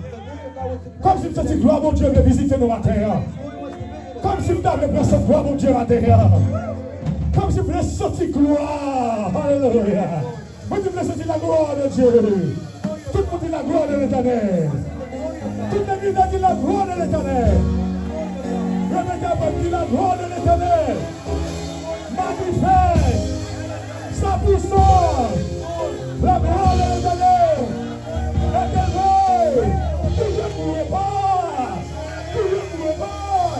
of God was to Comme si je sentis la gloire de Dieu veut visiter nos matins. Comme si je t'avais pris cette gloire de Dieu à l'intérieur. Comme si je voulais sentir gloire. Alléluia. Moi, je voulais sentir la gloire de Dieu. Tout le monde dit la gloire de l'Éternel. Toute l'église a dit la gloire de l'Éternel. Remettez à votre dit la gloire de l'Éternel. Manifeste sa puissance. La gloire de l'Éternel est élevée. Tu ne pourrais pas. Tu ne pourrais pas.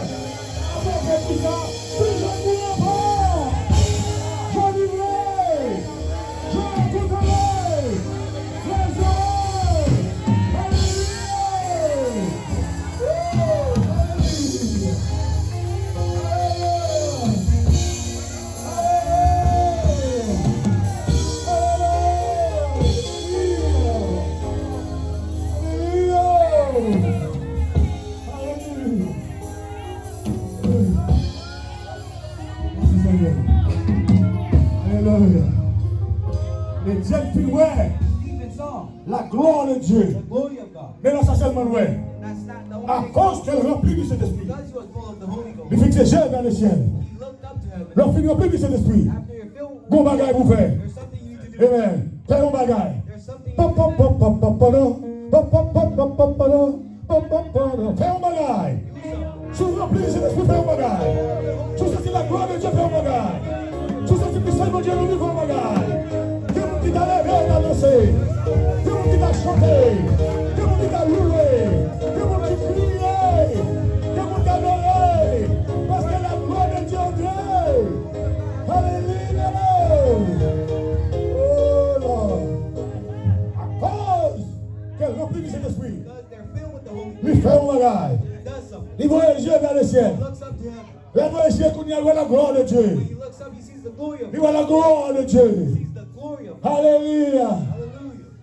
Avec tout ça, tu ne pourrais pas. Je vivrai. Je écouterai. Les oreilles. Alléluia. Les jeunes filles, ouais, Stephen saw la gloire de Dieu. the glory of God. Mais non, ça seulement, ouais. That's not the À only thing. cause qu'elle remplit du Saint-Esprit. Because he was full of the Holy Ghost, Il fixe ses yeux vers le ciel. he looked up to heaven. Lorsqu'il remplit du Saint-Esprit, After you're filled with bon bagaille vous faire. there's something you need to do. Amen. Fais un bagaille. There's something you Pop, need pop, to do. pop, pop, pop, pop, pop, pop, pop, pop, pop, pop, pop, pop, pop. Fais un bagaille. Si vous remplissez du Saint-Esprit, fais un bagaille. Si vous sentez la gloire de Dieu, fais un bagaille. Si vous sentez que seulement Dieu nous dit, fais un bagaille. Que vous qui t'a levé, t'a dansé. Que vous qui t'a chanté. Que vous qui t'a loué. Que vous qui crié. Que vous qui adoré. Parce que la gloire de Dieu est Dieu. Alléluia. Oh Lord. À cause qu'elle remplit du Saint-Esprit, Because they're filled with the Holy Ghost. lui fait un bagaille. He does something. Il voit les yeux vers le ciel. He looks up to heaven. Il voit les yeux qu'on y a la gloire de Dieu. When he looks up, he sees the glory of Il God. voit la gloire de Dieu. He sees the glory of God. Alléluia. Hallelujah.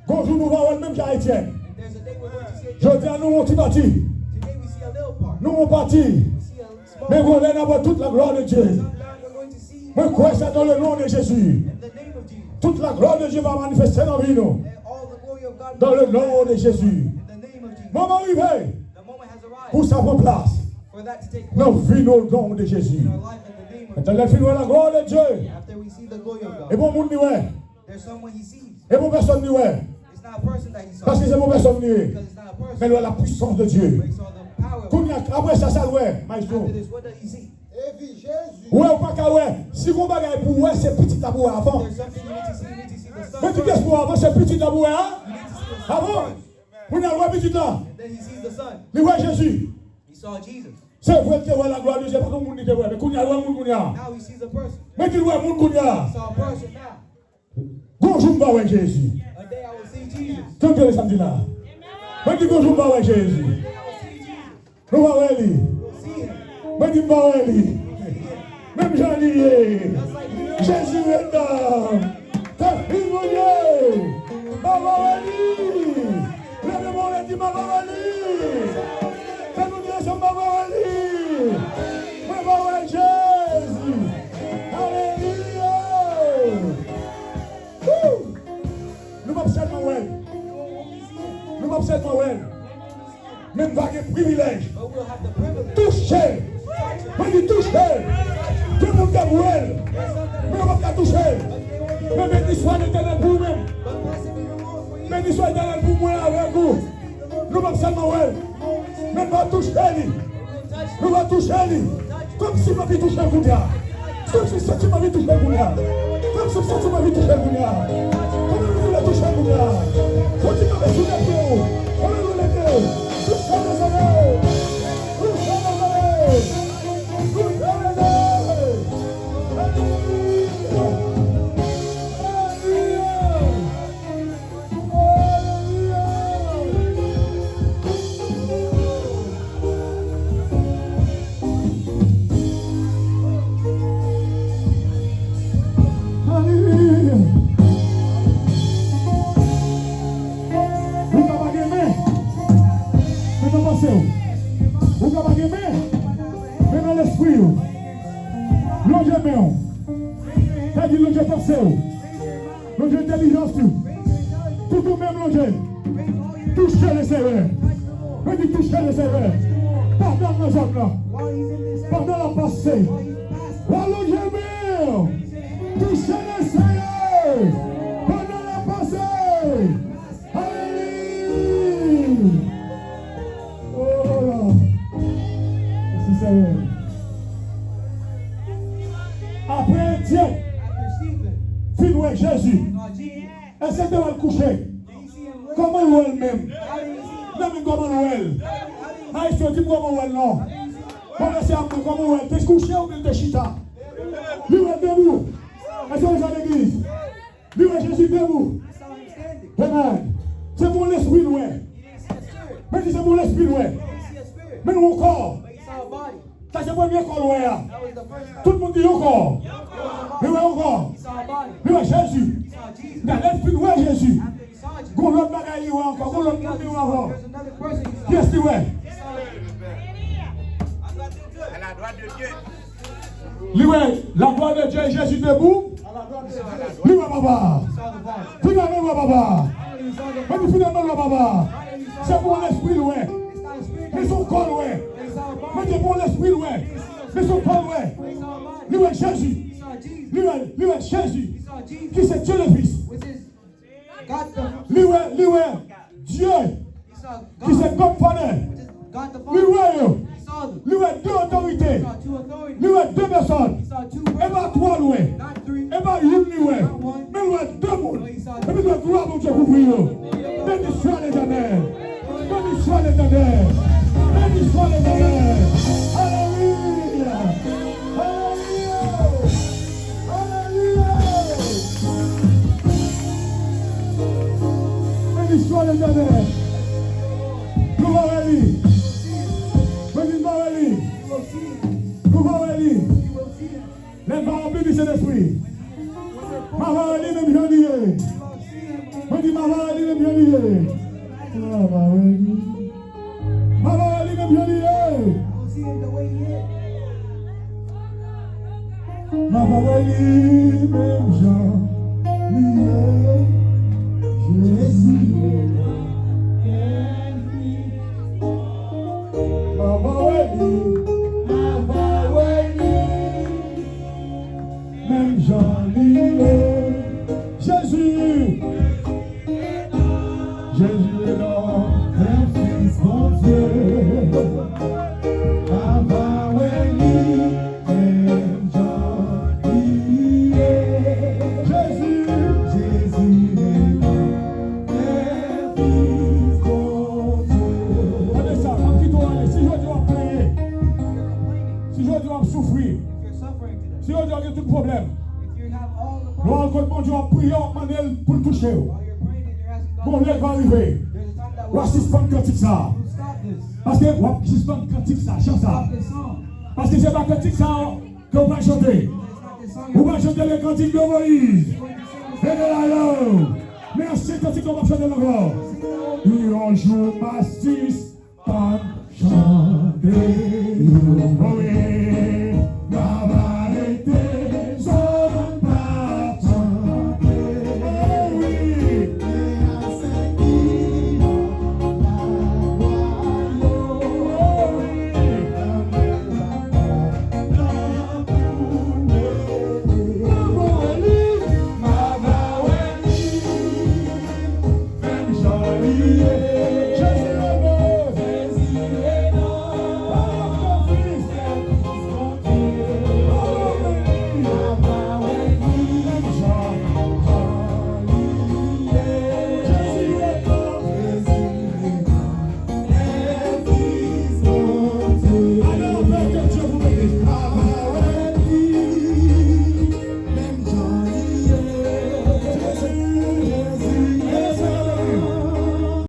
Bonjour, nous voyons même qu'à Étienne. And there's a day we're going to see Je dis à nous, on t'y bâti. today we see a little part. Nous, on parti. We see a small Mais part. vous allez avoir toute la gloire de Dieu. Sometime we're going to see Moi, crois ça dans le nom de Jésus. in the name of Jesus. Toute la gloire de Dieu va manifester dans la vie, nous. And all the glory of God Dans le will be nom de Jésus. in the name of Jesus. Moment arrivé The moment has arrived pour ça prendre place. for that to take Dans place la vie, dans le nom de Jésus. in our life in the name of Quand elle finit la gloire de Dieu. Jesus. After we see the glory of Et God, bon monde dit ouais. there's someone he sees. Et bon personne dit ouais. It's not a person that he saw. Parce que c'est bon personne dit. Because it's not a Mais person. il a la puissance de Dieu. But he saw the power of Qu'on God. y a- Après ça, ça ouais, maestro. After this, what does he see? Ouais ou pas qu'à ouais. Si on bagaille pour ouais, c'est petit tabou avant. There's something you need to see. You need to see the sun Mais tu first. qu'est-ce pour avant, c'est petit tabou hein? You need to see the sun Avant. first. On a le petit là. And then he sees the sun. Il voit Jésus. He saw Jesus. C'est vrai que ouais la gloire de Dieu, pas tout le monde dit ouais. Mais qu'on y a le monde qu'on y a. Now he sees a person. Mais tu vois le monde qu'on y a. He saw a person now. Bonjour, bah ouais Jésus. A day I will see Jesus. Quand tu es le samedi là. Mais dis bonjour, bah ouais Jésus. Nous va ouais lui. We'll see him. Mais dis bah ouais lui. Même Jean lié. Just like we know. Jésus est là. Ta fille mon Dieu. Bah ouais lui. Le monde dit bah ouais lui. Fais nous dire son bah ouais lui. Mais bah ouais Jésus. Alléluia. Wouh. Nous m'observons ouais. Nous m'observons ouais. Même pas de privilège. But we'll have the privilege. Toucher. Moi je toucher. Tout le monde Gabriel. Mais on va pas toucher. Mais béni soit l'Éternel pour nous-mêmes. But blessed be the Lord for you. Béni soit l'Éternel pour moi avec vous. Nous allons seulement ouais. Mais nous allons toucher lui. Nous allons toucher lui. Comme si ma vie touchait le Goudia. Comme si cette ma vie touchait le Goudia. Comme si cette ma vie touchait le Goudia. Comme si vous voulez toucher le Goudia. Continuez à soulever pour vous. On va vous l'aider. Touchez les oreilles. Touchez les oreilles. Touchez les oreilles. Alléluia. Alléluia. Vous avez gagné. Maintenant passez. Vous avez gagné. Maintenant l'esprit. L'ange main. T'as dit l'ange pensée. L'ange intelligence. Tout le même l'ange. Touchez les serveurs. Je dis touchez les serveurs. Pardonne nos hommes là. Pardonne la passée. L'ange main. Touchez les serveurs. Pardonne la passée. Alléluia. Oh là. Merci Seigneur. Après Dieu, After Stephen fin ouais Jésus. saw Jesus, Et c'est de le coucher. did he see him lay? Comment il est même? How did he see him? Même comment il est? How did he Ah, il se dit comment il est non. Comment c'est un peu comment il est? T'es couché ou bien t'es chita? Lui est debout. Est-ce que vous êtes à l'église? Lui est Jésus debout. saw him standing? Amen. C'est mon esprit, ouais. He didn't see a spirit. Mais c'est mon esprit, ouais. He didn't see a spirit. Mais mon corps. But he saw a body. Ça c'est le premier corps, ouais. That was the first time. Tout le monde dit encore. Lui est encore. He saw a body. Lui est Jésus. He saw Jesus. Dans l'esprit, ouais, Jésus. After he saw Jesus, Gon l'autre bagaille, ouais, encore. Gon l'autre there's bagaille, ouais, encore. another person he saw. Qui est-ce qui, ouais? À la droite de Dieu. Lui, ouais, la gloire de Dieu et Jésus debout. Lui, ouais, papa. Finalement, ouais, papa. Mais finalement, ouais, papa. C'est pour l'esprit, ouais. Mais son corps, ouais. Mais c'est pour l'esprit, ouais. Mais son corps, ouais. Lui, ouais, Jésus. Lui, ouais, Jésus. Qui c'est Dieu le Fils. Which is God the Lui, ouais, Dieu. He saw Qui God, c'est God Father. which is God the Lui, Father. ouais, yo. He saw them. Lui, ouais, deux autorités. He saw two authorities. Lui, ouais, deux personnes. He saw two Et pas persons, trois, ouais. not three. Et pas une, ouais. Mais ouais, deux mondes. Et puis, la gloire, mon Dieu, couvrir. Béni soit l'Éternel. Béni soit l'Éternel. Béni soit l'Éternel. Alléluia. Alléluia. Alléluia. Béni soit l'Éternel. Gloire à lui. Béni soit à lui. Gloire à lui. Les parents bénis Saint-Esprit. Ma parole est même bien liée. Je dis ma parole est même bien liée. Ma parole est même bien liée. Don't see him the way he is. Ma parole est même bien liée. Jésus. Ma parole est même Jean-Lié, Jésus, Jésus est là, un fils bon Dieu, Avaweli, même Jean-Lié, Jésus, Jésus est là, un fils bon Dieu. Regardez ça, quand tu dois aller, si je dois prier, si je dois souffrir, If you're suffering today, si je dois avoir tout problème, if you have all the nous problems, rencontrons Dieu en priant, Manuel, pour le toucher. while you're praying and you're asking God, Bon, Dieu va arriver. there's a time that On va will suspendre cantique ça. stop this. Parce que on va suspendre cantique ça, chante ça. Stop this song. Parce que c'est pas cantique ça qu'on va chanter. It's not this song. On You're va chanter le cantique de Moïse. going to sing. Et de là, mais c'est cantique qu'on va chanter encore. Et un jour, pastis, pas chanter. Oui.